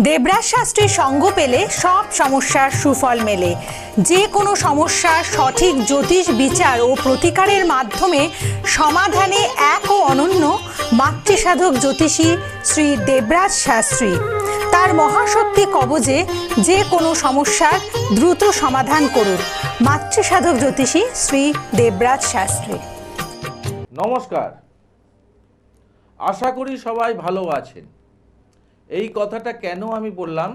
দেবরাজ শাস্ত্রীর সঙ্গ পেলে সব সমস্যার সুফল মেলে। যে কোনো সমস্যার সঠিক জ্যোতিষ বিচার ও প্রতিকারের মাধ্যমে সমাধানে এক ও অনন্য মাতৃসাধক জ্যোতিষী শ্রী দেবরাজ শাস্ত্রী। তার মহাশক্তি কবজে যে কোনো সমস্যার দ্রুত সমাধান করুন। মাতৃসাধক জ্যোতিষী শ্রী দেবরাজ শাস্ত্রী। নমস্কার, আশা করি সবাই ভালো আছেন। এই কথাটা কেন আমি বললাম,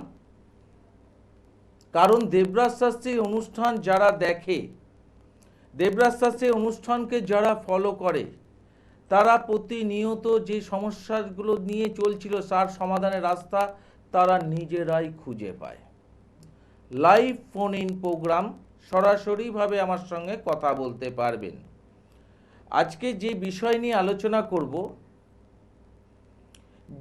কারণ দেবরাজ শাস্ত্রীর অনুষ্ঠান যারা দেখে, দেবরাজ শাস্ত্রীর অনুষ্ঠানকে যারা ফলো করে, তারা প্রতিনিয়ত যে সমস্যাগুলো নিয়ে চলছিল তার সমাধানের রাস্তা তারা নিজেরাই খুঁজে পায়। লাইভ ফোন ইন প্রোগ্রাম, সরাসরিভাবে আমার সঙ্গে কথা বলতে পারবেন। আজকে যে বিষয় নিয়ে আলোচনা করব,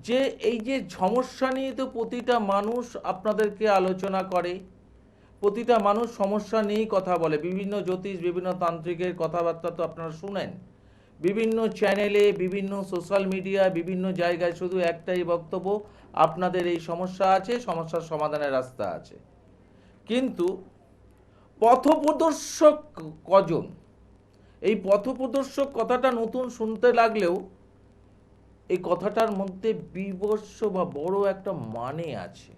যে এই যে সমস্যা নিয়ে তো প্রতিটা মানুষ আপনাদেরকে আলোচনা করে, প্রতিটা মানুষ সমস্যা নিয়েই কথা বলে। বিভিন্ন জ্যোতিষ, বিভিন্ন তান্ত্রিকের কথাবার্তা তো আপনারা শুনেন, বিভিন্ন চ্যানেলে, বিভিন্ন সোশ্যাল মিডিয়া, বিভিন্ন জায়গায় শুধু একটাই বক্তব্য, আপনাদের এই সমস্যা আছে, সমস্যার সমাধানের রাস্তা আছে। কিন্তু পথপ্রদর্শক কজন? এই পথপ্রদর্শক কথাটা নতুন শুনতে লাগলেও এই কথাটার মধ্যে বিবর্ষ বা বড় একটা মানে আছে।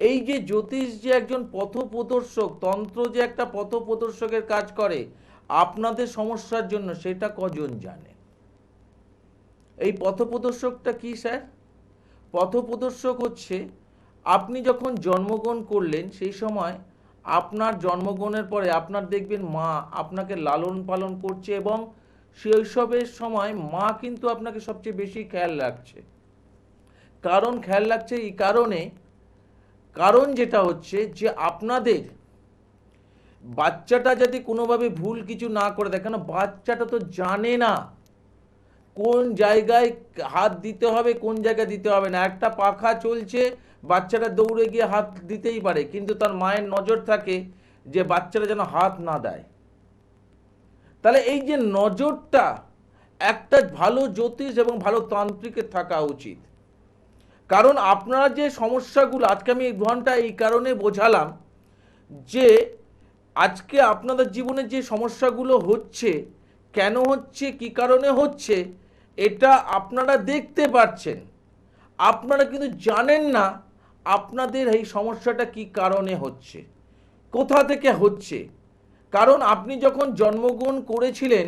এই যে জ্যোতিষ যে একজন পথপ্রদর্শক, তন্ত্র যে একটা পথপ্রদর্শকের কাজ করে আপনাদের সমস্যার জন্য, সেটা কজন জানে? এই পথপ্রদর্শকটা কি স্যার? পথপ্রদর্শক হচ্ছে, আপনি যখন জন্মগ্রহণ করলেন সেই সময় আপনার জন্মগ্রহণের পরে আপনার দেখবেন মা আপনাকে লালন পালন করছে, এবং শৈশবের সময় মা কিন্তু আপনাকে সবচেয়ে বেশি খেয়াল রাখছে। কারণ খেয়াল রাখছে এই কারণ যেটা হচ্ছে যে আপনাদের বাচ্চাটা যদি কোনোভাবে ভুল কিছু না করে দেয়, কেন বাচ্চাটা তো জানে না কোন জায়গায় হাত দিতে হবে, কোন জায়গায় দিতে হবে না। একটা পাখা চলছে, বাচ্চাটা দৌড়ে গিয়ে হাত দিতেই পারে, কিন্তু তার মায়ের নজর থাকে যে বাচ্চাটা যেন হাত না দেয়। তাহলে এই যে নজরটা একটা ভালো জ্যোতিষ এবং ভালো তান্ত্রিকের থাকা উচিত। কারণ আপনারা যে সমস্যাগুলো, আজকে আমি এই ঘন্টা এই কারণে বোঝালাম যে আজকে আপনাদের জীবনে যে সমস্যাগুলো হচ্ছে, কেন হচ্ছে, কি কারণে হচ্ছে, এটা আপনারা দেখতে পাচ্ছেন। আপনারা কিন্তু জানেন না আপনাদের এই সমস্যাটা কি কারণে হচ্ছে, কোথা থেকে হচ্ছে। কারণ আপনি যখন জন্মগ্রহণ করেছিলেন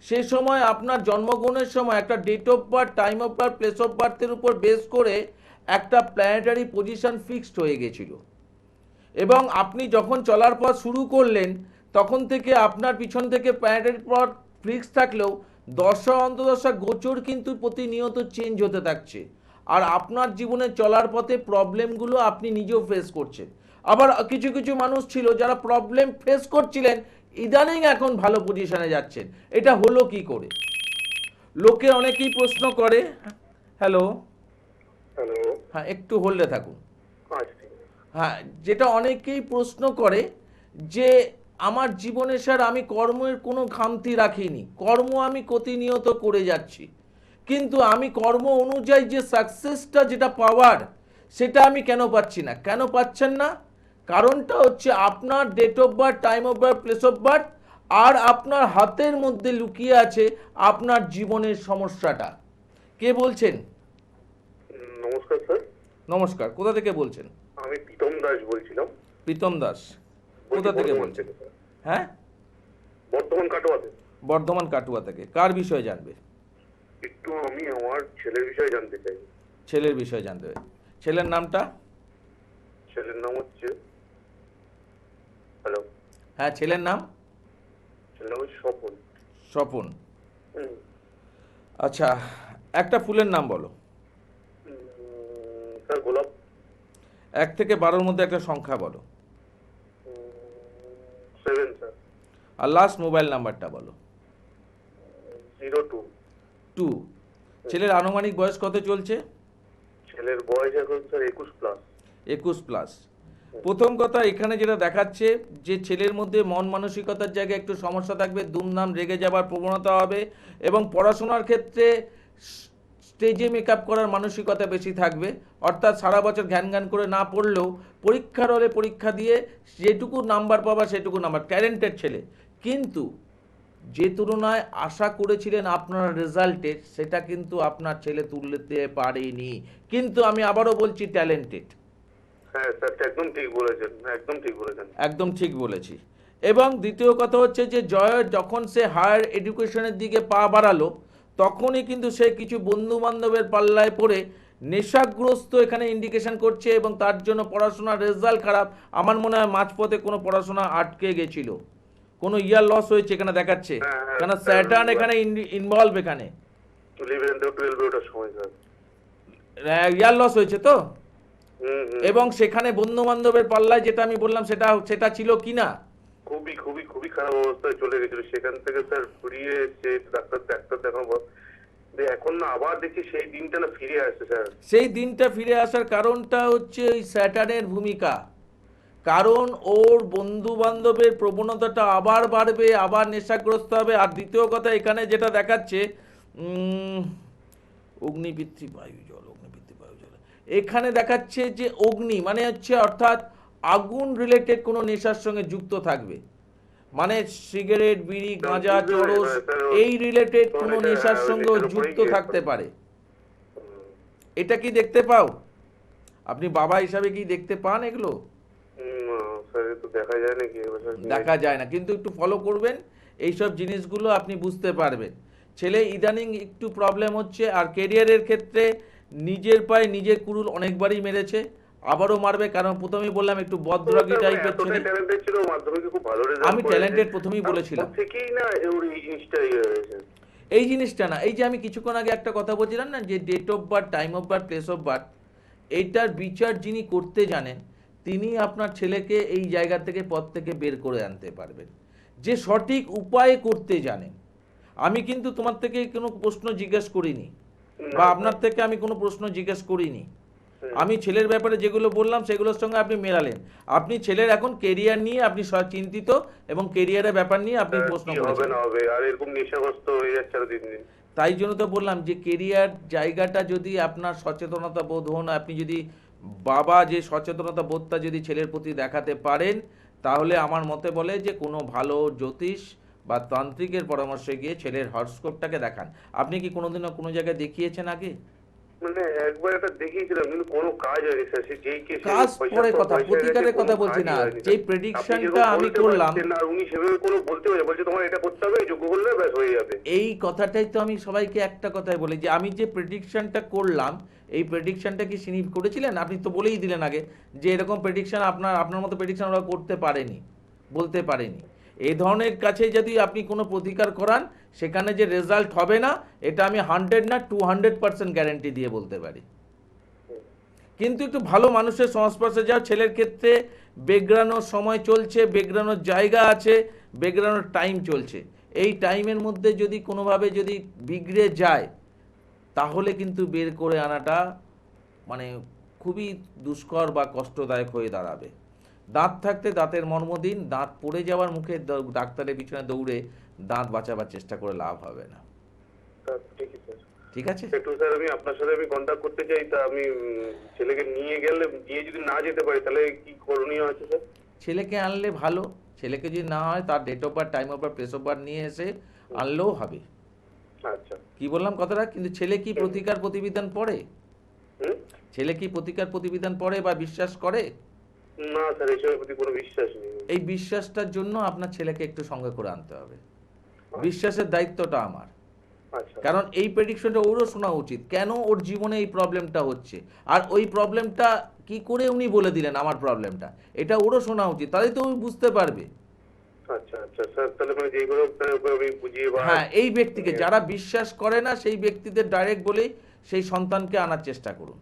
সে সময় আপনার জন্মগ্রহণের সময় একটা date of birth, time of birth, place of বার্থের উপর বেস করে একটা প্ল্যানেটারি পজিশন ফিক্সড হয়ে গেছিল, এবং আপনি যখন চলার পথ শুরু করলেন তখন থেকে আপনার পিছন থেকে প্ল্যানেটারি পথ ফিক্স থাকলেও দশা অন্তদশা গোচর কিন্তু প্রতিনিয়ত চেঞ্জ হতে থাকছে। আর আপনার জীবনে চলার পথে প্রবলেমগুলো আপনি নিজেও ফেস করছেন। আবার কিছু কিছু মানুষ ছিল যারা প্রবলেম ফেস করছিলেন, ইদানিং এখন ভালো পজিশনে যাচ্ছেন। এটা হলো কি করে? লোকে অনেকেই প্রশ্ন করে। হ্যালো হ্যালো, হ্যাঁ, একটু হোল্ডে থাকুন। হ্যাঁ, যেটা অনেকেই প্রশ্ন করে যে আমার জীবনে স্যার আমি কর্মের কোনো খামতি রাখিনি, কর্ম আমি প্রতিনিয়ত করে যাচ্ছি, কিন্তু আমি কর্ম অনুযায়ী যে সাকসেসটা যেটা পাওয়ার সেটা আমি কেন পাচ্ছি না? কেন পাচ্ছেন না? কারণটা হচ্ছে আপনার date of birth, time of birth, place of birth, আর আপনার হাতের মধ্যে লুকিয়ে আছে আপনার জীবনের সমস্যাটা। কে বলছেন? নমস্কার স্যার। নমস্কার, কোথা থেকে বলছেন? আমি প্রীতম দাস বলছিলাম। প্রীতম দাস, কোথা থেকে বলছেন? হ্যাঁ, বর্ধমান কাটোয়াতে। বর্ধমান কাটুয়া থেকে। কার বিষয়ে জানবে? একটু আমি আমার ছেলের বিষয়ে জানতে চাই। ছেলের বিষয়ে জানতে হবে। ছেলের নামটা? ছেলের নাম হচ্ছে, হ্যালো, হ্যাঁ, ছেলের নাম? ছেলের নাম হচ্ছে স্বপন। স্বপন। আচ্ছা, একটা ফুলের নাম বলো। স্যার গোলাপ। 1 থেকে 12-র মধ্যে একটা সংখ্যা বলো। 7 স্যার। আর লাস্ট মোবাইল নাম্বারটা বলো। 02। ছেলের আনুমানিক বয়স কত চলছে? ছেলের বয়স এখন স্যার 21+। 21+। প্রথম কথা, এখানে যেটা দেখাচ্ছে যে ছেলের মধ্যে মন মানসিকতার জায়গায় একটু সমস্যা থাকবে, দুমদাম রেগে যাবার প্রবণতা হবে, এবং পড়াশোনার ক্ষেত্রে স্টেজে মেকআপ করার মানসিকতা বেশি থাকবে, অর্থাৎ সারা বছর ঘ্যান ঘ্যান করে না পড়লেও পরীক্ষার হলে পরীক্ষা দিয়ে যেটুকু নাম্বার পাবা সেটুকু নাম্বার, ট্যালেন্টেড ছেলে। কিন্তু যে তুলনায় আশা করেছিলেন আপনার রেজাল্টের, সেটা কিন্তু আপনার ছেলে তুলতে পারেনি। কিন্তু আমি আবারও বলছি, ট্যালেন্টেড। হ্যাঁ স্যার, একদম ঠিক বলেছেন, একদম ঠিক বলেছেন। একদম ঠিক বলেছি। এবং দ্বিতীয় কথা হচ্ছে যে জয়ের যখন সে হায়ার এডুকেশনের দিকে পা বাড়ালো, তখনই কিন্তু সে কিছু বন্ধু বান্ধবের পাল্লায় পড়ে নেশাগ্রস্ত এখানে ইন্ডিকেশন করছে, এবং তার জন্য পড়াশোনার রেজাল্ট খারাপ। আমার মনে হয় মাঝপথে কোনো পড়াশোনা আটকে গেছিল, কোনো ইয়ার লস হয়েছে এখানে দেখাচ্ছে, হ্যাঁ, কেন স্যাটার্ন এখানে ইনভলভ, এখানে 11 থেকে 12 ওটার সময় স্যার। ইয়ার লস হয়েছে তো। হুম হুম। এবং সেখানে বন্ধু বান্ধবের পাল্লায় যেটা আমি বললাম সেটা ছিল কিনা। খুবই খুবই খুবই খারাপ অবস্থায় চলে গেছিল, সেখান থেকে স্যার ফিরিয়ে এসে ডাক্তার দেখাবো, এখন না আবার দেখছি সেই দিনটা না ফিরে আসছে স্যার। সেই দিনটা ফিরে আসার কারণটা হচ্ছে ওই স্যাটার্নের ভূমিকা। কারণ ওর বন্ধু বান্ধবের প্রবণতাটা আবার বাড়বে, আবার নেশাগ্রস্ত হবে। আর দ্বিতীয় কথা, এখানে যেটা দেখাচ্ছে অগ্নিবৃত্তি বায়ু জল, অগ্নিবৃত্তি বায়ু জল, এখানে দেখাচ্ছে যে অগ্নি মানে হচ্ছে অর্থাৎ আগুন রিলেটেড কোনো নেশার সঙ্গে যুক্ত থাকবে, মানে সিগারেট, বিড়ি, গাঁজা, চরস, এই রিলেটেড কোনো নেশার সঙ্গেও যুক্ত থাকতে পারে। এটা কি দেখতে পাও? আপনি বাবা হিসাবে কি দেখতে পান এগুলো? স্যার তো দেখা যায় না কি দেখা যায় না, কিন্তু একটু ফলো করবেন, এইসব জিনিসগুলো আপনি বুঝতে পারবেন। ছেলে ইদানিং একটু প্রবলেম হচ্ছে। আর ক্যারিয়ারের ক্ষেত্রে নিজের পায়ে নিজের কুড়ুল অনেকবারই মেরেছে, আবারও মারবে। কারণ প্রথমেই বললাম একটু বদরাগী টাইপের ছেলে। ট্যালেন্টেড ছিল, মাধ্যমিকে খুব ভালো রেজাল্ট। আমি ট্যালেন্টেড প্রথমেই বলেছিলাম। থেকেই না ওর এই জিনিসটাই হয়েছে। এই জিনিসটা না, এই যে আমি কিছুক্ষণ আগে একটা কথা বলছিলাম না, যে date of birth, time of birth, place of birth, এইটার বিচার যিনি করতে জানেন, তিনি আপনার ছেলেকে এই জায়গা থেকে, পথ থেকে বের করে আনতে পারবেন, যে সঠিক উপায়ে করতে জানেন। আমি কিন্তু তোমার থেকে কোনো প্রশ্ন জিজ্ঞেস করিনি, বা আপনার থেকে আমি কোনো প্রশ্ন জিজ্ঞেস করিনি। আমি ছেলের ব্যাপারে যেগুলো বললাম সেগুলোর সঙ্গে আপনি মেলালেন। আপনি ছেলের এখন কেরিয়ার নিয়ে আপনি চিন্তিত, এবং কেরিয়ারের ব্যাপার নিয়ে আপনি প্রশ্ন হবে করেছেন। না হবে, আর এরকম নেশাগ্রস্ত হয়ে যাচ্ছে আর দিন দিন। তাই জন্য তো বললাম যে কেরিয়ার জায়গাটা যদি আপনার সচেতনতা বোধ হন, আপনি যদি বাবা যে সচেতনতা বোধটা যদি ছেলের প্রতি দেখাতে পারেন, তাহলে আমার মতে বলে যে কোনো ভালো জ্যোতিষ বা তান্ত্রিকের পরামর্শে গিয়ে ছেলের হরস্কোপটাকে দেখান। আপনি কি কোনোদিনও কোনো জায়গায় দেখিয়েছেন আগে? মানে একবার এটা দেখিয়েছিলাম, কিন্তু কোনো কাজ হয়নি স্যার। সে যেই কেস কাজ পরে কথা, প্রতিকারের কথা বলছি না, যে প্রেডিকশনটা আমি করলাম। আর উনি সেভাবে কোনো বলতে পারে, বলছে তোমার এটা করতে হবে, যোগ্য করলে ব্যাস হয়ে যাবে। এই কথাটাই তো আমি সবাইকে একটা কথাই বলি, যে আমি যে প্রেডিকশনটা করলাম, এই প্রেডিকশনটা কি সিনি করেছিলেন? আপনি তো বলেই দিলেন আগে যে এরকম প্রেডিকশন আপনার মতো প্রেডিকশন ওরা করতে পারেনি, বলতে পারেনি। এই ধরনের কাছে যদি আপনি কোনো প্রতিকার করান, সেখানে যে রেজাল্ট হবে না, এটা আমি 100 না 200% গ্যারেন্টি দিয়ে বলতে পারি। কিন্তু একটু ভালো মানুষের সংস্পর্শে যাও। ছেলের ক্ষেত্রে বেগড়ানোর সময় চলছে, বেগড়ানোর জায়গা আছে, বেগড়ানোর টাইম চলছে। এই টাইমের মধ্যে যদি কোনোভাবে যদি বিগড়ে যায়, তাহলে কিন্তু বের করে আনাটা মানে খুবই দুষ্কর বা কষ্টদায়ক হয়ে দাঁড়াবে। দাঁত থাকতে দাঁতের মর্ম দিন, দাঁত পড়ে যাওয়ার মুখে ডাক্তারের পিছনে দৌড়ে দাঁত বাঁচাবার চেষ্টা করে লাভ হবে না। ঠিকই স্যার। ঠিক আছে? একটু স্যার আমি আপনার সাথে কন্ট্যাক্ট করতে চাই, তা আমি ছেলেকে নিয়ে গেলে, নিয়ে যদি না যেতে পারি তাহলে কি করণীয় আছে স্যার? ছেলেকে আনলে ভালো, ছেলেকে যদি না হয় তার date of birth, time of birth, place of birth নিয়ে এসে আনলেও হবে। আচ্ছা। কি বললাম কথাটা? কিন্তু ছেলে কি প্রতিকার প্রতিবিধান পড়ে? ছেলে কি প্রতিকার প্রতিবিধান পড়ে বা বিশ্বাস করে? না স্যার, এসবের প্রতি কোনো বিশ্বাস নেই। এই বিশ্বাসটার জন্য আপনার ছেলেকে একটু সঙ্গে করে আনতে হবে। বিশ্বাসের দায়িত্বটা আমার। আচ্ছা। কারণ এই প্রেডিকশনটা ওরও শোনা উচিত, কেন ওর জীবনে এই প্রবলেমটা হচ্ছে, আর ওই প্রবলেমটা কি করে উনি বলে দিলেন আমার প্রবলেমটা, এটা ওরও শোনা উচিত, তাহলেই তো উনি বুঝতে পারবে। আচ্ছা আচ্ছা স্যার, তাহলে মানে যেই করে আমি বুঝিয়ে হ্যাঁ, এই ব্যক্তিকে যারা বিশ্বাস করে না সেই ব্যক্তিদের ডাইরেক্ট বলেই সেই সন্তানকে আনার চেষ্টা করুন।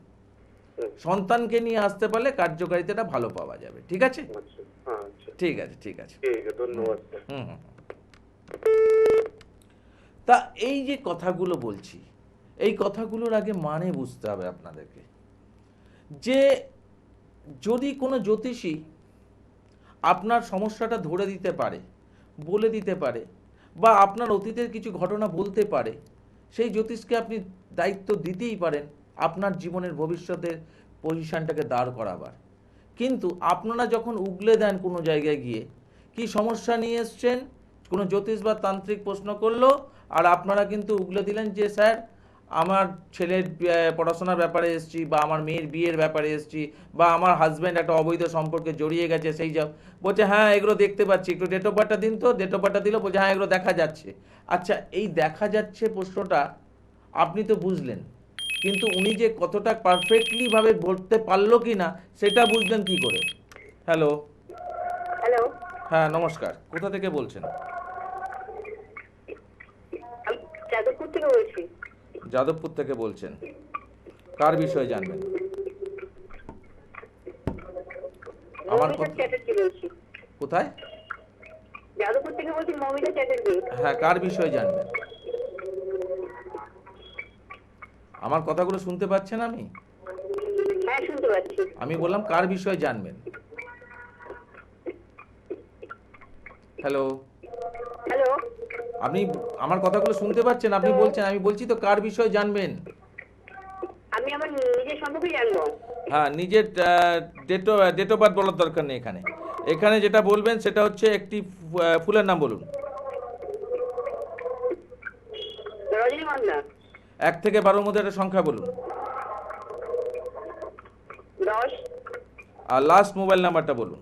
সন্তানকে নিয়ে আসতে পারলে কার্যকারিতাটা ভালো পাওয়া যাবে। ঠিক আছে? আচ্ছা আচ্ছা, ঠিক আছে, ঠিক আছে। ঠিক আছে, ধন্যবাদ স্যার। হুম হুম। তা এই যে কথাগুলো বলছি, এই কথাগুলোর আগে মানে বুঝতে হবে আপনাদেরকে, যে যদি কোনো জ্যোতিষী আপনার সমস্যাটা ধরে দিতে পারে, বলে দিতে পারে, বা আপনার অতীতের কিছু ঘটনা বলতে পারে, সেই জ্যোতিষকে আপনি দায়িত্ব দিতেই পারেন আপনার জীবনের ভবিষ্যতের পজিশনটাকে দাঁড় করাবার। কিন্তু আপনারা যখন উগলে দেন কোনো জায়গায় গিয়ে, কি সমস্যা নিয়ে এসছেন, কোনো জ্যোতিষ বা তান্ত্রিক প্রশ্ন করলো, আর আপনারা কিন্তু উগলে দিলেন যে স্যার আমার ছেলের পড়াশোনার ব্যাপারে এসেছি, বা আমার মেয়ের বিয়ের ব্যাপারে এসেছি, বা আমার হাজব্যান্ড একটা অবৈধ সম্পর্কে জড়িয়ে গেছে, সেই সব বলছে হ্যাঁ এগুলো দেখতে পাচ্ছি, একটু ডেট অফ বার্থটা দিন তো, ডেট অফ বার্থটা দিল, বলছে হ্যাঁ এগুলো দেখা যাচ্ছে। আচ্ছা, এই দেখা যাচ্ছে প্রশ্নটা আপনি তো বুঝলেন, কিন্তু উনি যে কতটা পারফেক্টলি ভাবে বলতে পারলো কি না সেটা বুঝলেন কি করে? হ্যালো। হ্যালো, হ্যাঁ নমস্কার, কোথা থেকে বলছেন? আমি যাদবপুর থেকে বলছি। যাদবপুর থেকে বলছেন, কার বিষয়ে জানবেন? আমার মৌমিতা কথা- চ্যাটার্জি বলছি। কোথায়? যাদবপুর থেকে বলছি, মৌমিতা চ্যাটার্জি। হ্যাঁ, কার বিষয়ে জানবেন? আমার কথাগুলো শুনতে পাচ্ছেন? হ্যাঁ, শুনতে পাচ্ছি। আমি বললাম কার বিষয়ে জানবেন। হ্যালো, হ্যালো, আপনি আমার কথাগুলো শুনতে পাচ্ছেন? আপনি বলছেন, আমি বলছি তো কার বিষয়ে জানবেন। আমি আমার নিজের সম্পর্কে জানবো। হ্যাঁ, নিজের ডেট অফ বার্থ বলার দরকার নেই এখানে। এখানে যেটা বলবেন সেটা হচ্ছে একটি ফুলের নাম বলুন। রজনীগন্ধা। 1 থেকে 12-র মধ্যে একটা সংখ্যা বলুন। 10। আর লাস্ট মোবাইল নাম্বারটা বলুন।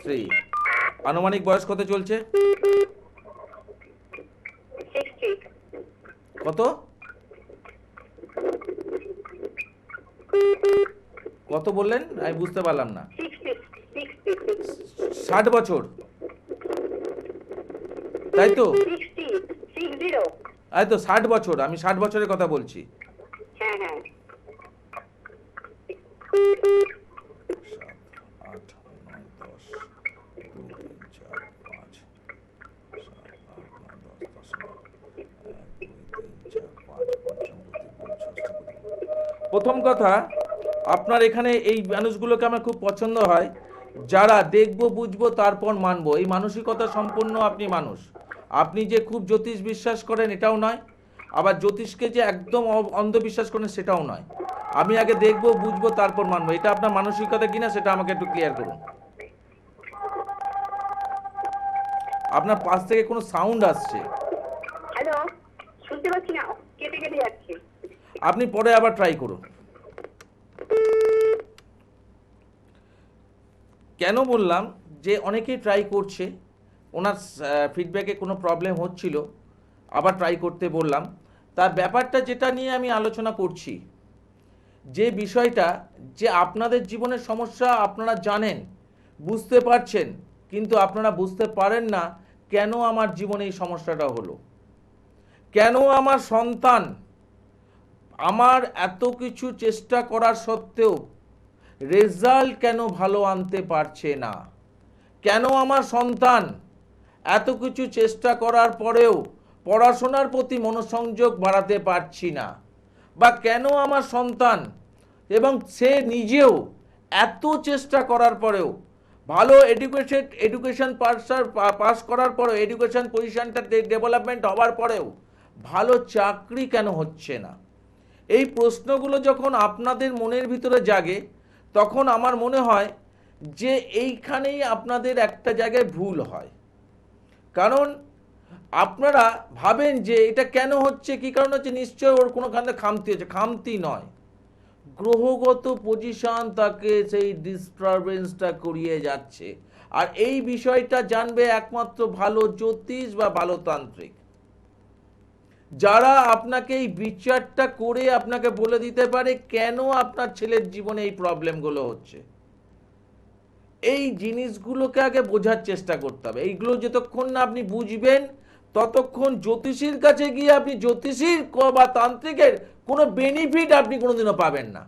3। আনুমানিক বয়স কত চলছে? 60। কত কত বললেন? আমি বুঝতে পারলাম না। 60। 60 বছর, তাই তো? 60। এই তো 60 বছর, আমি 60 বছরের কথা বলছি। হ্যাঁ হ্যাঁ। 7, 8, 9, 10, 2, 3, 4, 5, 7, 8, 9, 10, 1, 2, 3, 4, 5, প্রথম কথা, আপনার এখানে এই মানুষগুলোকে আমার খুব পছন্দ হয়, যারা দেখবো বুঝবো তারপর মানবো, এই মানসিকতা সম্পন্ন আপনি মানুষ। আপনি যে খুব জ্যোতিষ বিশ্বাস করেন এটাও নয়, আবার জ্যোতিষকে যে একদম অন্ধবিশ্বাস করেন সেটাও নয়। আমি আগে দেখবো বুঝবো তারপর মানবো, এটা আপনার মানসিকতা কিনা সেটা আমাকে একটু ক্লিয়ার করুন। আপনার পাশ থেকে কোনো সাউন্ড আসছে। হ্যালো, শুনতে পাচ্ছি না, কেটে কেটে যাচ্ছে। আপনি পরে আবার ট্রাই করুন। কেন বললাম যে অনেকেই ট্রাই করছে, ওনার ফিডব্যাকে কোনো প্রবলেম হচ্ছিল, আবার ট্রাই করতে বললাম। তার ব্যাপারটা যেটা নিয়ে আমি আলোচনা করছি, যে বিষয়টা, যে আপনাদের জীবনের সমস্যা আপনারা জানেন, বুঝতে পারছেন, কিন্তু আপনারা বুঝতে পারেন না কেন আমার জীবনে এই সমস্যাটা হলো, কেন আমার সন্তান আমার এত কিছু চেষ্টা করার সত্ত্বেও রেজাল্ট কেন ভালো আনতে পারছে না, কেন আমার সন্তান এত কিছু চেষ্টা করার পরেও পড়াশোনার প্রতি মনোসংযোগ বাড়াতে পারছি না, বা কেন আমার সন্তান এবং সে নিজেও এত চেষ্টা করার পরেও ভালো এডুকেশন পাস করার পরেও, এডুকেশন পজিশনটা ডেভেলপমেন্ট হওয়ার পরেও ভালো চাকরি কেন হচ্ছে না। এই প্রশ্নগুলো যখন আপনাদের মনের ভিতরে জাগে, তখন আমার মনে হয় যে এইখানেই আপনাদের একটা জায়গায় ভুল হয়। কারণ আপনারা ভাবেন যে এটা কেন হচ্ছে, কি কারণ হচ্ছে, নিশ্চয় ওর কোনোখানে খামতি হচ্ছে। খামতি নয়, গ্রহগত পজিশন তাকে সেই ডিস্টারবেন্সটা করিয়ে যাচ্ছে। আর এই বিষয়টা জানবে একমাত্র ভালো জ্যোতিষ বা ভালো তান্ত্রিক, যারা আপনাকে এই বিচারটা করে আপনাকে বলে দিতে পারে কেন আপনার ছেলের জীবনে এই প্রবলেমগুলো হচ্ছে। এই জিনিসগুলোকে আগে বোঝার চেষ্টা করতে হবে। এইগুলো যতক্ষণ না আপনি বুঝবেন, ততক্ষণ জ্যোতিষীর কাছে গিয়ে আপনি জ্যোতিষীর বা তান্ত্রিকের কোনো বেনিফিট আপনি কোনোদিনও পাবেন না।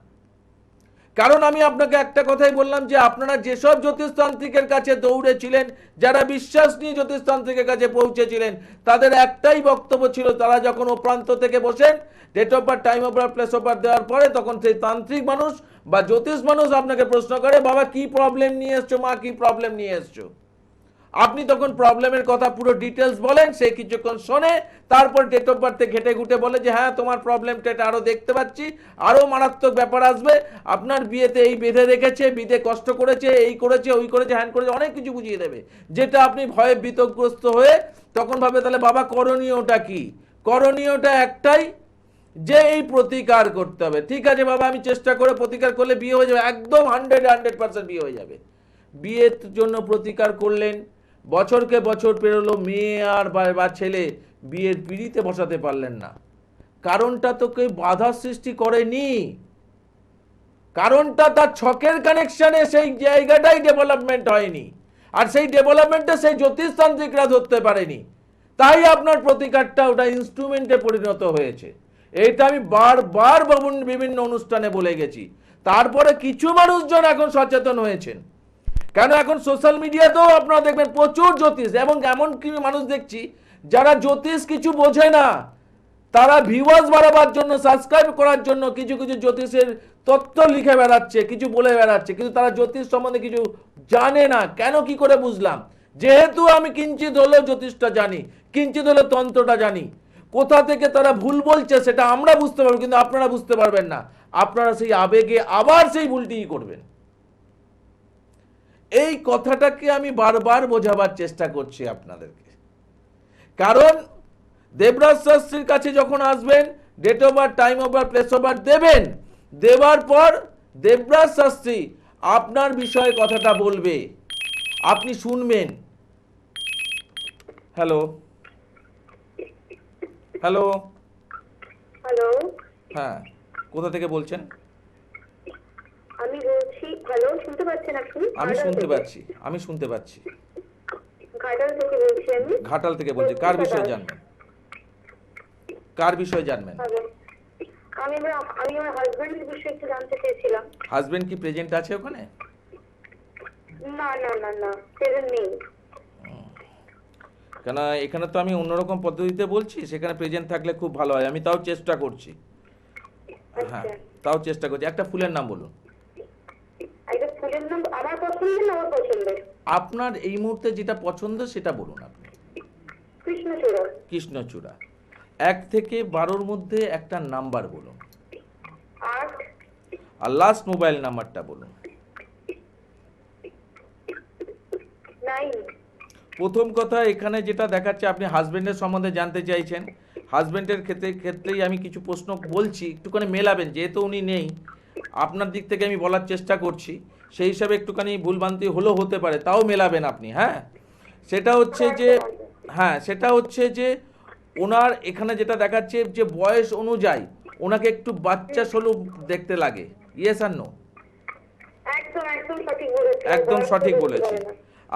কারণ আমি আপনাকে একটা কথাই বললাম যে আপনারা যেসব জ্যোতিষতান্ত্রিকের কাছে দৌড়েছিলেন, যারা বিশ্বাস নিয়ে জ্যোতিষতান্ত্রিকের কাছে পৌঁছেছিলেন, তাদের একটাই বক্তব্য ছিল, তারা যখন ও প্রান্ত থেকে বসেন date of birth, time of birth, place of birth দেওয়ার পরে, তখন সেই তান্ত্রিক মানুষ বা জ্যোতিষ মানুষ আপনাকে প্রশ্ন করে, বাবা কি প্রবলেম নিয়ে এসছো, মা কি প্রবলেম নিয়ে এসছো। আপনি তখন প্রবলেমের কথা পুরো ডিটেলস বলেন, সে কিছুক্ষণ শোনে, তারপর ডেট অফ বার্থে ঘেটে ঘুটে বলে যে হ্যাঁ তোমার প্রবলেমটা এটা আরও দেখতে পাচ্ছি, আরও মারাত্মক ব্যাপার আসবে, আপনার বিয়েতে এই বেঁধে রেখেছে, বিধে কষ্ট করেছে, এই করেছে, ওই করেছে, হ্যান করেছে, অনেক কিছু বুঝিয়ে দেবে, যেটা আপনি ভয়ে বিতগ্রস্ত হয়ে তখন ভাবে তাহলে বাবা করণীয়টা কি? করণীয়টা একটাই, যে এই প্রতিকার করতে হবে। ঠিক আছে বাবা, আমি চেষ্টা করে প্রতিকার করলে বিয়ে হয়ে যাবে, একদম 100% বিয়ে হয়ে যাবে। বিয়ের জন্য প্রতিকার করলেন, বছরকে বছর পেরোলো, মেয়ে আর বা ছেলে বিয়ের পিঁড়িতে বসাতে পারলেন না। কারণটা তো কেউ বাধা সৃষ্টি করেনি, কারণটা তার ছকের কানেকশনে সেই জায়গাটাই ডেভেলপমেন্ট হয়নি, আর সেই ডেভেলপমেন্টে সেই জ্যোতিষতান্ত্রিকরা ধরতে পারেনি, তাই আপনার প্রতিকারটা ওটা ইনস্ট্রুমেন্টে পরিণত হয়েছে। এটা আমি বারবার বিভিন্ন অনুষ্ঠানে বলে গেছি। তারপরে কিছু মানুষজন এখন সচেতন হয়েছেন, কেন এখন সোশ্যাল মিডিয়াতেও আপনারা দেখবেন প্রচুর জ্যোতিষ, এবং এমন কি মানুষ দেখছি যারা জ্যোতিষ কিছু বোঝে না, তারা ভিউয়ার্স বাড়াবার জন্য, সাবস্ক্রাইব করার জন্য কিছু কিছু জ্যোতিষের তত্ত্ব লিখে বেড়াচ্ছে, কিছু বলে বেড়াচ্ছে, কিন্তু তারা জ্যোতিষ সম্বন্ধে কিছু জানে না। কেন, কি করে বুঝলাম? যেহেতু আমি কিঞ্চিত হলেও জ্যোতিষটা জানি, কিঞ্চিত হলেও তন্ত্রটা জানি, কোথা থেকে তারা ভুল বলছে সেটা আমরা বুঝতে পারবো, কিন্তু আপনারা বুঝতে পারবেন না। আপনারা সেই আবেগে আবার সেই ভুলটিই করবেন। এই কথাটাকে আমি বারবার বোঝাবার চেষ্টা করছি আপনাদেরকে, কারণ দেবরাজ শাস্ত্রীর কাছে যখন আসবেন, date of birth, time of birth, place of birth দেবেন, দেওয়ার পর দেবরাজ শাস্ত্রী আপনার বিষয়ে কথাটা বলবে, আপনি শুনবেন। হ্যালো হ্যালো হ্যালো, হ্যাঁ, কোথা থেকে বলছেন? আমি বলছি। হ্যালো, শুনতে পাচ্ছেন আপনি? আমি শুনতে পাচ্ছি, আমি শুনতে পাচ্ছি। ঘাটাল থেকে বলছি আমি। ঘাটাল থেকে বলছি। কার বিষয়ে জানবেন? কার বিষয়ে জানবেন? আমি আমার হাজবেন্ডের বিষয়ে একটু জানতে চেয়েছিলাম। হাজবেন্ড কি প্রেজেন্ট আছে ওখানে? না না না না, প্রেজেন্ট নেই। কেন, এখানে তো আমি অন্যরকম পদ্ধতিতে বলছি, সেখানে প্রেজেন্ট থাকলে খুব ভালো হয়। আমি তাও চেষ্টা করছি, হ্যাঁ তাও চেষ্টা করছি। একটা ফুলের নাম বলুন। একটা ফুলের নাম আমার পছন্দের না ওর পছন্দের? আপনার এই মুহূর্তে যেটা পছন্দ সেটা বলুন আপনি। কৃষ্ণচূড়া। কৃষ্ণচূড়া। 1 থেকে 12-র মধ্যে একটা নাম্বার বলুন, 8। আর লাস্ট মোবাইল নাম্বারটা বলুন। 9। প্রথম কথা, এখানে যেটা দেখাচ্ছে আপনি হাজবেন্ডের সম্বন্ধে জানতে চাইছেন। হাজবেন্ডের ক্ষেত্রেই আমি কিছু প্রশ্ন বলছি, একটুখানি মেলাবেন, যেহেতু উনি নেই, আপনার দিক থেকে আমি বলার চেষ্টা করছি, সেই হিসাবে একটুখানি ভুলভ্রান্তি হলেও হতে পারে, তাও মেলাবেন আপনি। হ্যাঁ, সেটা হচ্ছে যে ওনার এখানে যেটা দেখাচ্ছে যে বয়স অনুযায়ী ওনাকে একটু বাচ্চা স্বরূপ দেখতে লাগে। ইয়েস আর নো? একদম একদম সঠিক বলেছেন। একদম সঠিক বলেছি।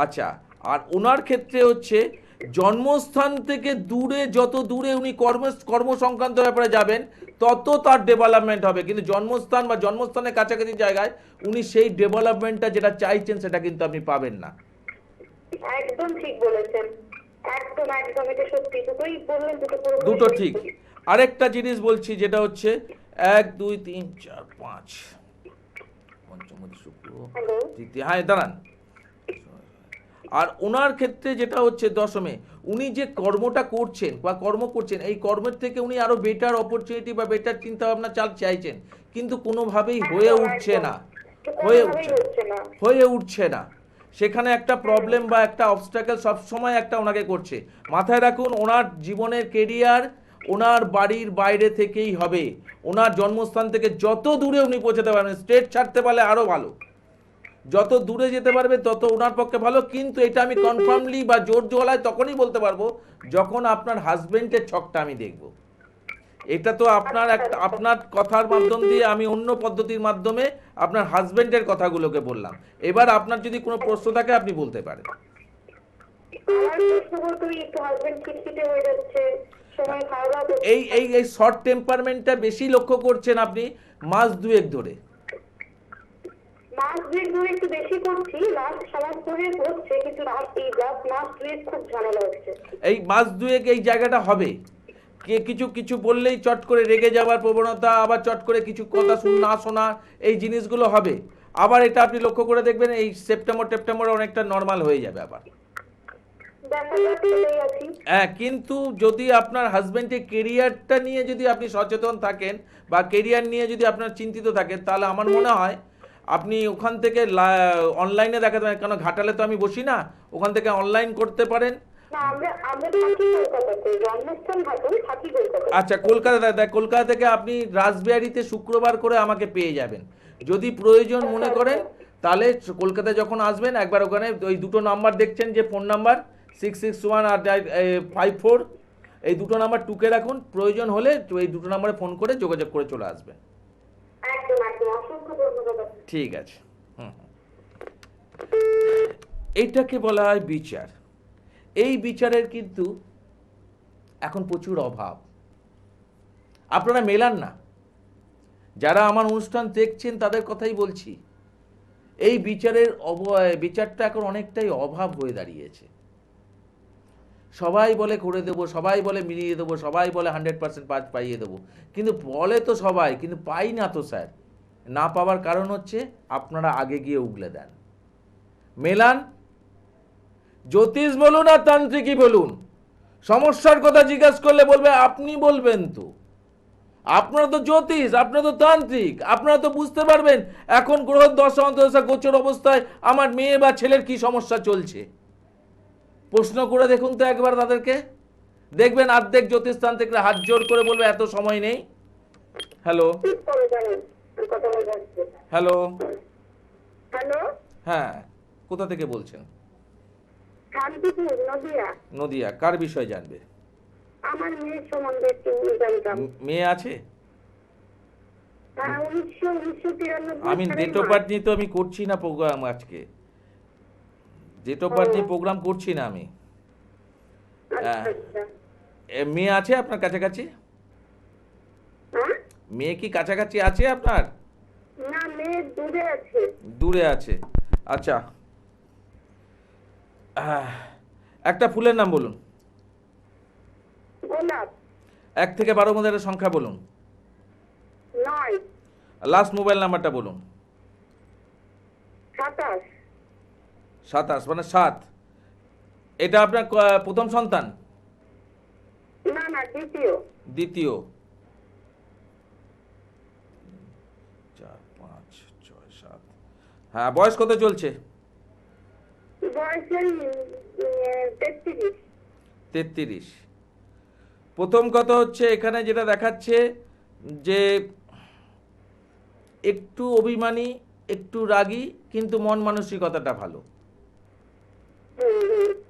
আচ্ছা, আর ওনার ক্ষেত্রে হচ্ছে জন্মস্থান থেকে দূরে, যত দূরে উনি কর্ম সংক্রান্ত ব্যাপারে যাবেন তত তার ডেভেলপমেন্ট হবে, কিন্তু জন্মস্থান বা জন্মস্থানের কাছাকাছি জায়গায় উনি সেই ডেভেলপমেন্টটা যেটা চাইছেন সেটা কিন্তু আপনি পাবেন না। একদম ঠিক বলেছেন, একদম একদম, এটা সত্যি। দুটোই বললেন, দুটো ঠিক। আরেকটা জিনিস বলছি, যেটা হচ্ছে 1 2 3 4 5 পঞ্চম শুক্র, হ্যাঁ দাঁড়ান। আর ওনার ক্ষেত্রে যেটা হচ্ছে দশমে, উনি যে কর্মটা করছেন বা কর্ম করছেন, এই কর্মের থেকে উনি আরো বেটার অপরচুনিটি বা বেটার চিন্তা ভাবনা চাইছেন, কিন্তু কোনোভাবেই হয়ে উঠছে না। সেখানে একটা প্রবলেম বা একটা অবস্ট্যাকল সবসময় একটা ওনাকে করছে। মাথায় রাখুন, ওনার জীবনের কেরিয়ার ওনার বাড়ির বাইরে থেকেই হবে। ওনার জন্মস্থান থেকে যত দূরে উনি পৌঁছাতে পারবেন, স্টেট ছাড়তে পারলে আরো ভালো, যত দূরে যেতে পারবে তত ওনার পক্ষে ভালো। কিন্তু এটা আমি কনফার্মলি বা জোর জোয়ালায় তখনই বলতে পারবো যখন আপনার হাজবেন্ডের ছকটা আমি দেখব। এটা তো আপনার কথার মাধ্যম দিয়ে আমি অন্য পদ্ধতির মাধ্যমে আপনার হাজবেন্ডের কথাগুলোকে বললাম। এবার আপনার যদি কোনো প্রশ্ন থাকে আপনি বলতে পারেন। এই শর্ট টেম্পারমেন্টটা বেশি লক্ষ্য করছেন আপনি মাস 2 ধরে। মাস 2 ধরে একটু বেশি করছি, লাস্ট সমাজ ধরে হচ্ছে, কিন্তু এই লাস্ট মাস 2 খুব ঝামেলা হচ্ছে। এই মাস 2 এই জায়গাটা হবে, কে কিছু বললেই চট করে রেগে যাওয়ার প্রবণতা, আবার চট করে কিছু কথা না শোনা, এই জিনিসগুলো হবে। আবার এটা আপনি লক্ষ্য করে দেখবেন এই সেপ্টেম্বর অনেকটা নর্মাল হয়ে যাবে আবার। দেখা যাক চলেই আছি। হ্যাঁ, কিন্তু যদি আপনার হাজবেন্ডের কেরিয়ারটা নিয়ে যদি আপনি সচেতন থাকেন বা কেরিয়ার নিয়ে যদি আপনার চিন্তিত থাকেন, তাহলে আমার মনে হয় আপনি ওখান থেকে অনলাইনে দেখাতে পারেন, কারণ ঘাটালে তো আমি বসি না, ওখান থেকে অনলাইন করতে পারেন। না, আমরা থাকি কলকাতাতে, জন্মস্থান ঘাটল, থাকি কলকাতা। আচ্ছা, কলকাতা থেকে আপনি রাসবিহারীতে শুক্রবার করে আমাকে পেয়ে যাবেন। যদি প্রয়োজন মনে করেন তাহলে কলকাতায় যখন আসবেন একবার ওখানে ওই দুটো নাম্বার দেখছেন যে ফোন নাম্বার 661 আর 54, এই দুটো নাম্বার টুকে রাখুন, প্রয়োজন হলে এই দুটো নাম্বারে ফোন করে যোগাযোগ করে চলে আসবেন। একদম একদম, অসংখ্য ধন্যবাদ। ঠিক আছে। এইটাকে বলা হয় বিচার। এই বিচারের কিন্তু এখন প্রচুর অভাব, আপনারা মেলান না। যারা আমার অনুষ্ঠান দেখছেন তাদের কথাই বলছি, এই বিচারটা এখন অনেকটাই অভাব হয়ে দাঁড়িয়েছে। সবাই বলে করে দেবো, সবাই বলে মিলিয়ে দেবো, সবাই বলে 100% পাইয়ে দেবো, কিন্তু বলে তো সবাই, কিন্তু পাই না তো স্যার। না পাওয়ার কারণ হচ্ছে আপনারা আগে গিয়ে উগলে দেন। মেলান, জ্যোতিষ বলুন আর তান্ত্রিকই বলুন, সমস্যার কথা জিজ্ঞাসা করলে বলবে আপনি বলবেন তো, আপনারা তো জ্যোতিষ, আপনারা তো তান্ত্রিক, আপনারা তো বুঝতে পারবেন এখন গ্রহ দশা অন্তর্দশা গোচর অবস্থায় আমার মেয়ে বা ছেলের কি সমস্যা চলছে। প্রশ্ন করে দেখুন তো একবার তাদেরকে, দেখবেন অর্ধেক জ্যোতিষ তান্ত্রিকরা হাত জোর করে বলবে এত সময় নেই। হ্যালো ঠিক করে জানেন, কথা বলতে। হ্যালো, হ্যালো, হ্যাঁ, কোথা থেকে বলছেন? শান্তিপুর, নদিয়া। নদিয়া। কার বিষয় জানবে? আমার মেয়ের সম্বন্ধে একটু জানতাম। মেয়ে আছে? হ্যাঁ, 1993 আমি ডেট অফ বার্থ নিয়ে তো আমি করছি না প্রোগ্রাম, আজকে ডেট অফ বার্থ নিয়ে প্রোগ্রাম করছি না আমি। মেয়ে আছে আপনার কাছাকাছি? মেয়ে কি কাছাকাছি আছে আপনার? না, মেয়ে দূরে আছে। দূরে আছে, আচ্ছা। একটা ফুলের নাম বলুন। গোলাপ। 1 থেকে 12 মধ্যে একটা সংখ্যা বলুন। 9। লাস্ট মোবাইল নাম্বারটা বলুন। 27। 27 মানে 7। এটা আপনার প্রথম সন্তান? না না, দ্বিতীয়। দ্বিতীয়। 4 5 6 7। হ্যাঁ, বয়স কত চলছে? বয়স 33। 33। প্রথম কথা হচ্ছে এখানে যেটা দেখাচ্ছে যে একটু অভিমানী, একটু রাগী, কিন্তু মন মানসিকতাটা ভালো।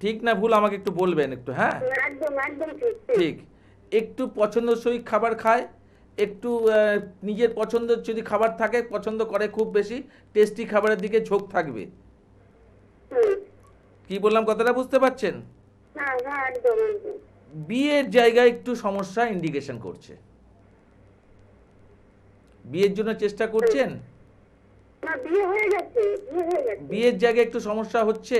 ঠিক না ভুল আমাকে একটু বলবেন একটু। হ্যাঁ, একদম একদম ঠিক। ঠিক। একটু পছন্দসই খাবার খায়, একটু নিজের পছন্দের যদি খাবার থাকে পছন্দ করে খুব বেশি, টেস্টি খাবারের দিকে ঝোঁক থাকবে। কি বললাম কথাটা বুঝতে পারছেন? হ্যাঁ হ্যাঁ, একদম একদম। বিয়ের জায়গায় একটু সমস্যা ইন্ডিকেশন করছে। বিয়ের জন্য চেষ্টা করছেন? না, বিয়ে হয়ে গেছে, বিয়ে হয়ে গেছে। বিয়ের জায়গায় একটু সমস্যা হচ্ছে,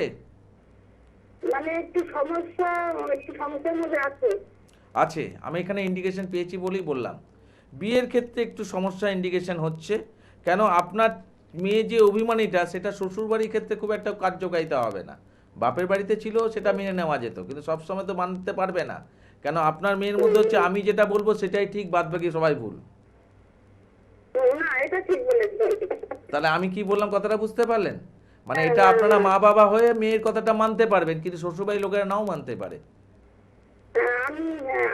মানে একটু সমস্যার মধ্যে আছে। আছে। আমি এখানে ইন্ডিকেশন পেয়েছি বলেই বললাম। বিয়ের ক্ষেত্রে একটু সমস্যা ইন্ডিকেশন হচ্ছে। কেন? আপনার মেয়ে যে অভিমানীটা সেটা শ্বশুরবাড়ির ক্ষেত্রে খুব একটা কার্যকারিতা হবে না। বাপের বাড়িতে ছিল সেটা মেনে নেওয়া যেত, কিন্তু সবসময় তো মানতে পারবে না। কেন? আপনার মেয়ের মধ্যে হচ্ছে আমি যেটা বলবো সেটাই ঠিক, বাদবাকি সবাই ভুল। না, এটা ঠিক বলেছেন। তাহলে আমি কি বললাম কথাটা বুঝতে পারলেন? মানে এটা আপনারা মা বাবা হয়ে মেয়ের কথাটা মানতে পারবেন, কিন্তু শ্বশুরবাড়ির লোকেরা নাও মানতে পারে।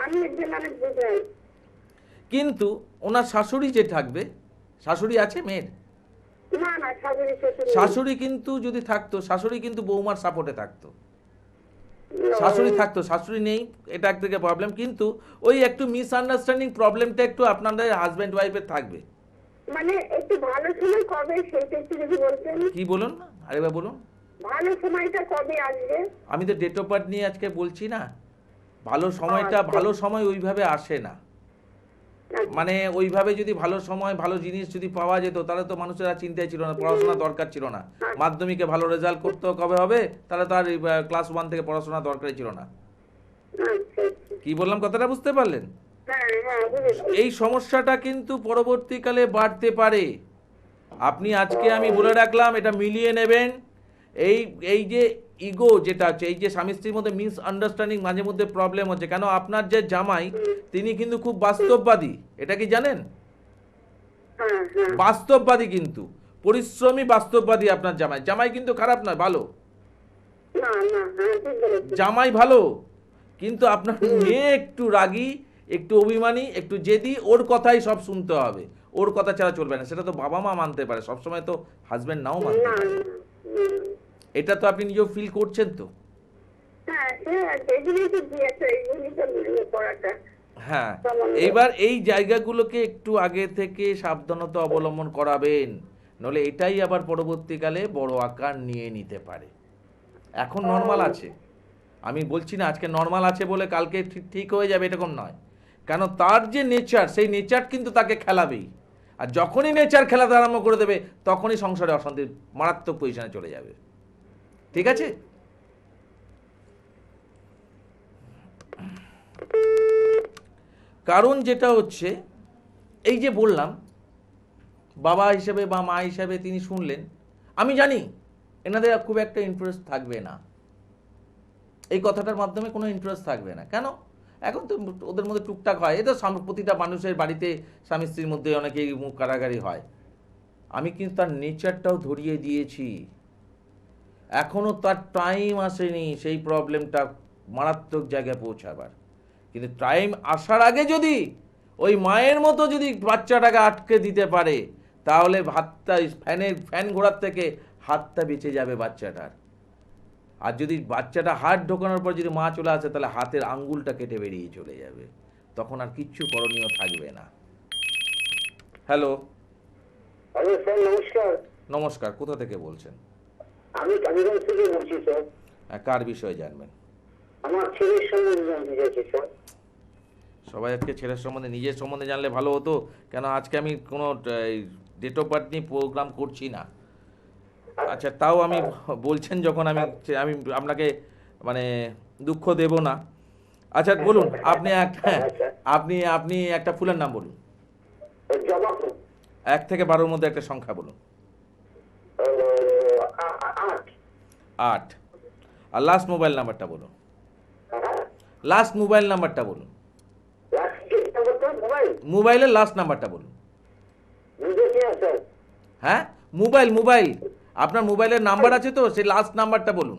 আমি একজন অনেক বুঝাই। কিন্তু ওনার শাশুড়ি যে থাকবে, শাশুড়ি আছে মেয়ের? না না, শাশুড়ি শ্বশুর। শাশুড়ি কিন্তু যদি থাকতো, শাশুড়ি কিন্তু বৌমার সাপোর্টে থাকতো। শাশুড়ি থাকতো, শাশুড়ি নেই, এটা একদিকে প্রবলেম। কিন্তু ওই একটু মিসআন্ডারস্ট্যান্ডিং প্রবলেমটা একটু আপনাদের হাজব্যান্ড ওয়াইফের থাকবে। মানে একটু ভালো সময় কবে সেটা একটু যদি বলতেন। কি বলুন? আরেকবার বলুন। ভালো সময়টা কবে আসবে? আমি তো ডেট অফ বার্থ নিয়ে আজকে বলছি না। ভালো সময়টা, ভালো সময় ওইভাবে আসে না। মানে ওইভাবে যদি ভালো সময় ভালো জিনিস যদি পাওয়া যেত তাহলে তো মানুষেরা চিন্তায় ছিল না, পড়াশোনা দরকার ছিল না। মাধ্যমিকে ভালো রেজাল্ট করতে কবে হবে, তাহলে তার ক্লাস 1 থেকে পড়াশোনা দরকারই ছিল না। কি বললাম কথাটা বুঝতে পারলেন? এই সমস্যাটা কিন্তু পরবর্তীকালে বাড়তে পারে। আপনি আজকে আমি বলে রাখলাম, এটা মিলিয়ে নেবেন। এই যে ইগো যেটা আছে, এই যে স্বামী স্ত্রীর মধ্যে মিসআন্ডারস্ট্যান্ডিং, মাঝে মধ্যে প্রবলেম হচ্ছে। কেন, আপনার যে জামাই তিনি কিন্তু খুব বাস্তববাদী, এটা কি জানেন? হ্যাঁ হ্যাঁ বাস্তববাদী, কিন্তু পরিশ্রমী বাস্তববাদী আপনার জামাই। জামাই কিন্তু খারাপ নয়, ভালো না না হ্যাঁ ঠিক বলেছেন। জামাই, ভালো। কিন্তু আপনার মেয়ে একটু রাগী, একটু অভিমানী, একটু জেদি, ওর কথাই সব শুনতে হবে, ওর কথা ছাড়া চলবে না। সেটা তো বাবা মা মানতে পারে, সবসময় তো হাজবেন্ড নাও মানতে না পারে। এটা তো আপনি নিজেও ফিল করছেন তো? হ্যাঁ হ্যাঁ এগুলোই তো দিয়েছে, এগুলি তো নিয়ে পড়াটা। হ্যাঁ, এইবার এই জায়গাগুলোকে একটু আগে থেকে সাবধানতা অবলম্বন করাবেন, নলে এটাই আবার পরবর্তীকালে বড় আকার নিয়ে নিতে পারে। এখন নর্মাল আছে, আমি বলছি না আজকে নর্মাল আছে বলে কালকে ঠিক হয়ে যাবে, এরকম নয়। কেন, তার যে নেচার, সেই নেচার কিন্তু তাকে খেলাবেই। আর যখনই নেচার খেলাতে আরম্ভ করে দেবে, তখনই সংসারে অশান্তির মারাত্মক পজিশনে চলে যাবে। ঠিক আছে? কারণ যেটা হচ্ছে, এই যে বললাম, বাবা হিসেবে বা মা হিসেবে তিনি শুনলেন, আমি জানি এনাদের খুব একটা ইন্টারেস্ট থাকবে না, এই কথাটার মাধ্যমে কোনো ইন্টারেস্ট থাকবে না। কেন, এখন তো ওদের মধ্যে টুকটাক হয়, এ তো প্রতিটা মানুষের বাড়িতে স্বামী স্ত্রীর মধ্যে অনেকেই মুখ কাড়াকাড়ি হয়। আমি কিন্তু তার নেচারটাও ধরিয়ে দিয়েছি, এখনো তার টাইম আসেনি সেই প্রবলেমটা মারাত্মক জায়গায় পৌঁছাবার। কিন্তু টাইম আসার আগে যদি ওই মায়ের মতো যদি বাচ্চাটাকে আটকে দিতে পারে, তাহলে হাতটা ফ্যান ঘোরার থেকে হাতটা বেঁচে যাবে বাচ্চাটার। আর যদি বাচ্চাটা হাত ঢোকানোর পর যদি মা চলে আসে, তাহলে হাতের আঙ্গুলটা কেটে বেরিয়ে চলে যাবে, তখন আর কিচ্ছু করণীয় থাকবে না। হ্যালো। হ্যালো স্যার, নমস্কার। নমস্কার, কোথা থেকে বলছেন? আমি কালীগঞ্জ থেকে বলছি স্যার। কার বিষয়ে জানবেন? আমার ছেলের সম্বন্ধে জানতে চাইছি স্যার। সবাই আজকে ছেলের সম্বন্ধে, নিজের সম্বন্ধে জানলে ভালো হতো। কেন, আজকে আমি কোনো ডেট অফ বার্থ নিয়ে প্রোগ্রাম করছি না। আচ্ছা, তাও আমি বলছেন যখন, আমি আপনাকে মানে দুঃখ দেব না। আচ্ছা বলুন, আপনি আপনি একটা ফুলের নাম বলুন। জবা 1 থেকে 12-র মধ্যে একটা সংখ্যা বলুন। 8। 8। আর লাস্ট মোবাইল নাম্বারটা বলুন। লাস্ট মোবাইল নাম্বারটা বলুন। মোবাইলের লাস্ট নাম্বারটা বলুন। হ্যাঁ, মোবাইল আপনার মোবাইলের নাম্বার আছে তো, সেই লাস্ট নাম্বারটা বলুন।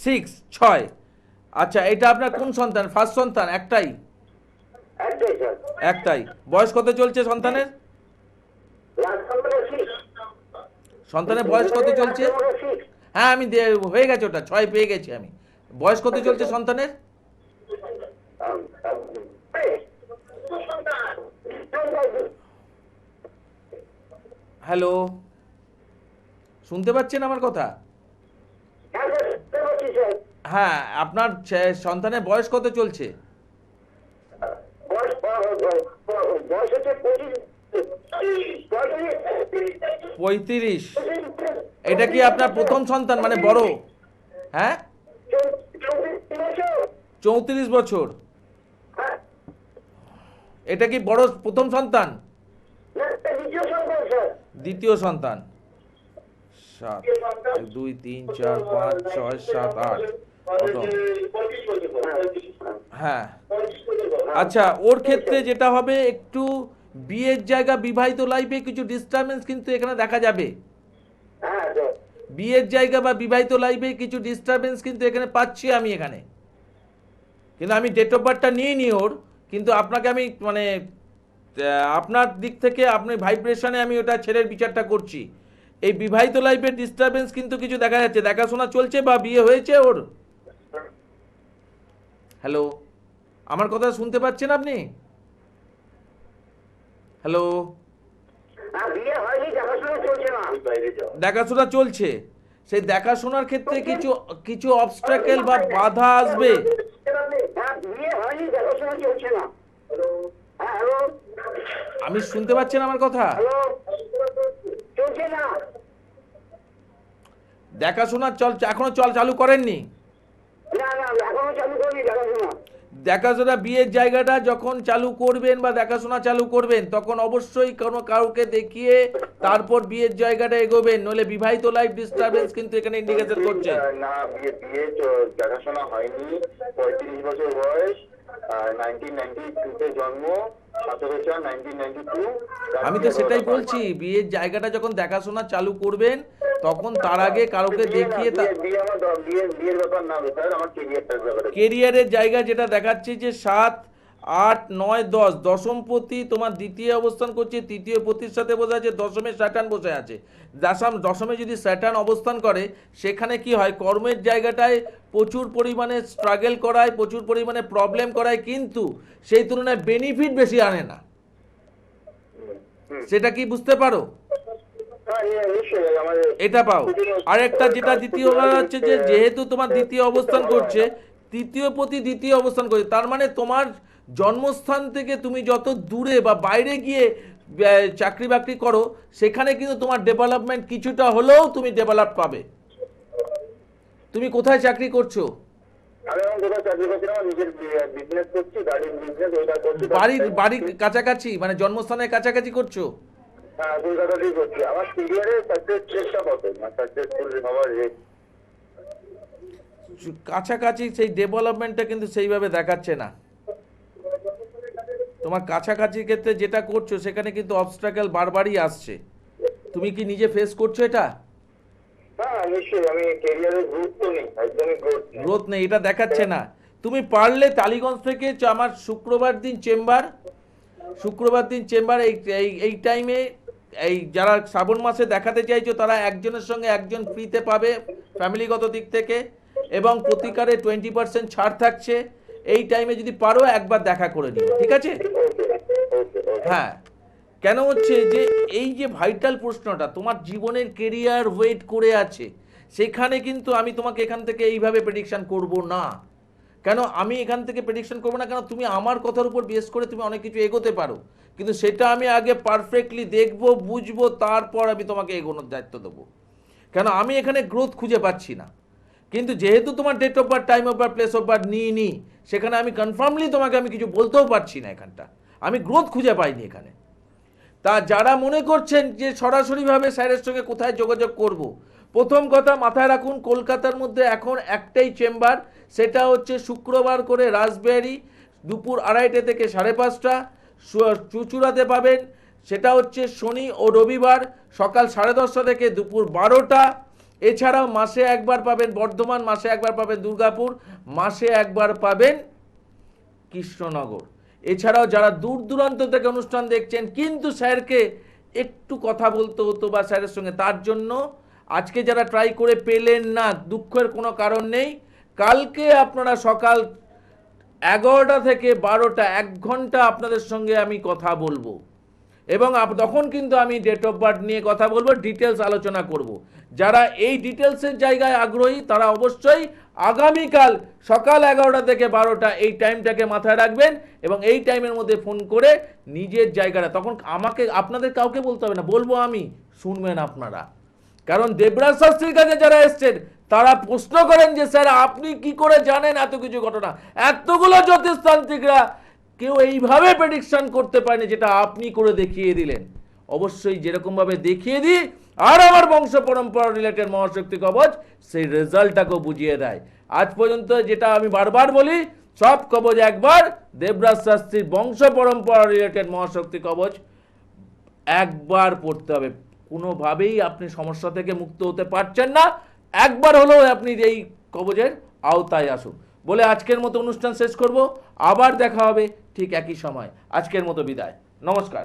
6। আচ্ছা, এটা আপনার কোন সন্তান? ফার্স্ট সন্তান? একটাই? একটাই। বয়স কত চলছে সন্তানের? সন্তানের বয়স কত চলছে? হ্যাঁ, আমি হয়ে গেছে, ওটা 6 পেয়ে গেছি আমি। বয়স কত চলছে সন্তানের? হ্যালো, শুনতে পাচ্ছেন আমার কথা? হ্যাঁ, আপনার সন্তানের বয়স কত চলছে? 35। এটা কি আপনার প্রথম সন্তান, মানে বড়? হ্যাঁ, 34 বছর। এটা কি বড় প্রথম সন্তান? দ্বিতীয় সন্তান। 7, 1, 2, 3, 4, 5, 6, 7, 8। হ্যাঁ, আচ্ছা, ওর ক্ষেত্রে যেটা হবে, একটু বিয়ের জায়গা, বিবাহিত লাইফে কিছু ডিস্টারবেন্স কিন্তু এখানে দেখা যাবে। বিয়ের জায়গা বা বিবাহিত লাইফে কিছু ডিস্টারবেন্স কিন্তু এখানে পাচ্ছি আমি এখানে। কিন্তু আমি ডেট অফ বার্থটা নিয়ে নিই ওর, কিন্তু আপনাকে আমি মানে আপনার দিক থেকে আপনি ভাইব্রেশনে আমি ওটা ছেলের বিচারটা করছি। এই বিবাহিত লাইফের ডিস্টারবেন্স কিন্তু কিছু দেখা যাচ্ছে, দেখাশোনা চলছে বা বিয়ে হয়েছে ওর। হ্যালো, আমার কথা শুনতে পাচ্ছেন আপনি? হ্যালো, দেখাশোনা চলছে। সেই দেখাশোনার ক্ষেত্রে কিছু অবস্ট্রাকেল বা বাধা আসবে। আমি শুনতে পাচ্ছেন আমার কথা? দেখাশোনা এখনো চালু করেননি? দেখাশোনা বিয়ের জায়গাটা যখন চালু করবেন বা দেখাশোনা চালু করবেন তখন অবশ্যই কোনো কাউকে দেখিয়ে তারপর বিয়ের জায়গাটা এগোবেন, নইলে বিবাহিত লাইফ ডিস্টারবেন্স কিন্তু এখানে ইন্ডিকেশন করছে। না, বিয়ে দেখাশোনা হয়নি, 35 বছর বয়স, 1992 জন্ম, 17/4/1992। আমি তো সেটাই বলছি, বিয়ের জায়গাটা যখন দেখাশোনা চালু করবেন তখন তার আগে কাউকে দেখিয়ে বিয়ের ব্যাপার না স্যার, আমার কেরিয়ারটার ব্যাপারে। কেরিয়ারের জায়গা যেটা দেখাচ্ছে যে 7, 8, 9, 10 দশমপতি তোমার দ্বিতীয় অবস্থান করছে, তৃতীয় পতির সাথে বসে আছে, দশমে স্যাটার্ন বসে আছে। দশমে যদি স্যাটার্ন অবস্থান করে সেখানে কি হয়, কর্মের জায়গাটায় প্রচুর পরিমাণে স্ট্রাগল করায়, প্রচুর পরিমাণে প্রবলেম করায়, কিন্তু সেই তুলনায় বেনিফিট বেশি আনে না। সেটা কি বুঝতে পারো? এটা পাও। আর একটা যেটা দ্বিতীয় হচ্ছে যে যেহেতু তোমার দ্বিতীয় অবস্থান করছে, তৃতীয় পতি দ্বিতীয় অবস্থান করছে, তার মানে তোমার জন্মস্থান থেকে তুমি যত দূরে বা বাইরে গিয়ে চাকরি বাকরি করো সেখানে কিন্তু তোমার ডেভেলপমেন্ট কিছুটা হলেও তুমি ডেভেলপ পাবে। তুমি কোথায় চাকরি করছো? আমি এখন কোথাও চাকরি করছি না, আমার নিজের বিজনেস করছি, গাড়ির বিজনেস, ওইটা করছি। বাড়ির কাছাকাছি, মানে জন্মস্থানের কাছাকাছি করছো? হ্যাঁ, কলকাতাতেই করছি। আমার ক্যারিয়ারে সাকসেস রেটটা কত, মানে সাকসেসফুল হওয়ার রেট? কাছাকাছি সেই ডেভেলপমেন্টটা কিন্তু সেইভাবে দেখাচ্ছে না। তোমার কাছাকাছি ক্ষেত্রে যেটা করছো সেখানে কিন্তু অবস্ট্রাগল বারবারই আসছে। তুমি কি নিজে ফেস করছো এটা? হ্যাঁ নিশ্চয়ই, আমি ক্যারিয়ারে গ্রোথ তো নেই, একদমই গ্রোথ নেই, এটা দেখাচ্ছে না। তুমি পারলে টালিগঞ্জ থেকে আমার শুক্রবার দিন চেম্বার এই টাইমে, এই যারা শ্রাবণ মাসে দেখাতে চাইছো তারা একজনের সঙ্গে একজন ফ্রিতে পাবে ফ্যামিলিগত দিক থেকে, এবং প্রতিকারে 20% ছাড় থাকছে। এই টাইমে যদি পারো একবার দেখা করে নিও, ঠিক আছে? হ্যাঁ, কেন হচ্ছে যে এই যে ভাইটাল প্রশ্নটা তোমার জীবনের কেরিয়ার ওয়েট করে আছে, সেখানে কিন্তু আমি তোমাকে এখান থেকে এইভাবে প্রেডিকশন করব না। কেন আমি এখান থেকে প্রেডিকশন করবো না? কেন তুমি আমার কথার উপর বেস করে তুমি অনেক কিছু এগোতে পারো, কিন্তু সেটা আমি আগে পারফেক্টলি দেখবো, বুঝবো, তারপর আমি তোমাকে এগোনোর দায়িত্ব দেবো। কেন আমি এখানে গ্রোথ খুঁজে পাচ্ছি না, কিন্তু যেহেতু তোমার date of birth, time of birth, place of birth নিই, সেখানে আমি কনফার্মলি তোমাকে আমি কিছু বলতেও পারছি না। এখানটা আমি গ্রোথ খুঁজে পাইনি এখানে। তা যারা মনে করছেন যে সরাসরিভাবে স্যারের সঙ্গে কোথায় যোগাযোগ করব, প্রথম কথা মাথায় রাখুন, কলকাতার মধ্যে এখন একটাই চেম্বার, সেটা হচ্ছে শুক্রবার করে রাসবিহারী, দুপুর 2:30 থেকে 5:30, চুঁচুড়াতে পাবেন সেটা হচ্ছে শনি ও রবিবার সকাল 10:30 থেকে দুপুর 12টা। এছাড়াও মাসে একবার পাবেন বর্ধমান, মাসে একবার পাবেন দুর্গাপুর, মাসে একবার পাবেন কৃষ্ণনগর। এছাড়াও যারা দূর দূরান্ত থেকে অনুষ্ঠান দেখছেন কিন্তু স্যারকে একটু কথা বলতে হতো বা স্যারের সঙ্গে, তার জন্য আজকে যারা ট্রাই করে পেলেন না, দুঃখের কোনো কারণ নেই। কালকে আপনারা সকাল 11টা থেকে 12টা 1 ঘন্টা আপনাদের সঙ্গে আমি কথা বলবো, এবং তখন কিন্তু আমি ডেট অফ বার্থ নিয়ে কথা বলবো, ডিটেলস আলোচনা করব। যারা এই ডিটেলসের জায়গায় আগ্রহী তারা অবশ্যই আগামীকাল সকাল 11টা থেকে 12টা এই টাইমটাকে মাথায় রাখবেন, এবং এই টাইমের মধ্যে ফোন করে নিজের জায়গাটা, তখন আমাকে আপনাদের কাউকে বলতে হবে না, বলবো আমি, শুনবেন আপনারা। কারণ দেবরাজ শাস্ত্রীর কাছে যারা এসছেন তারা প্রশ্ন করেন যে স্যার আপনি কি করে জানেন এত কিছু ঘটনা, এতগুলো জ্যোতিষতান্ত্রিকরা কেউ এইভাবে প্রেডিকশন করতে পারেনি যেটা আপনি করে দেখিয়ে দিলেন। অবশ্যই যেরকমভাবে দেখিয়ে দিই আর আমার বংশ পরম্পরা রিলেটেড মহাশক্তি কবচ সেই রেজাল্টটাকেও বুঝিয়ে দেয়। আজ পর্যন্ত যেটা আমি বারবার বলি, সব কবচ একবার, দেবরাজ শাস্ত্রীর বংশ পরম্পরা রিলেটেড মহাশক্তি কবচ একবার পড়তে হবে। কোনোভাবেই আপনি সমস্যা থেকে মুক্ত হতে পারছেন না, একবার হলেও আপনি এই কবচের আওতায় আসুন বলে আজকের মতো অনুষ্ঠান শেষ করব। আবার দেখা হবে ঠিক একই সময়। আজকের মতো বিদায়, নমস্কার।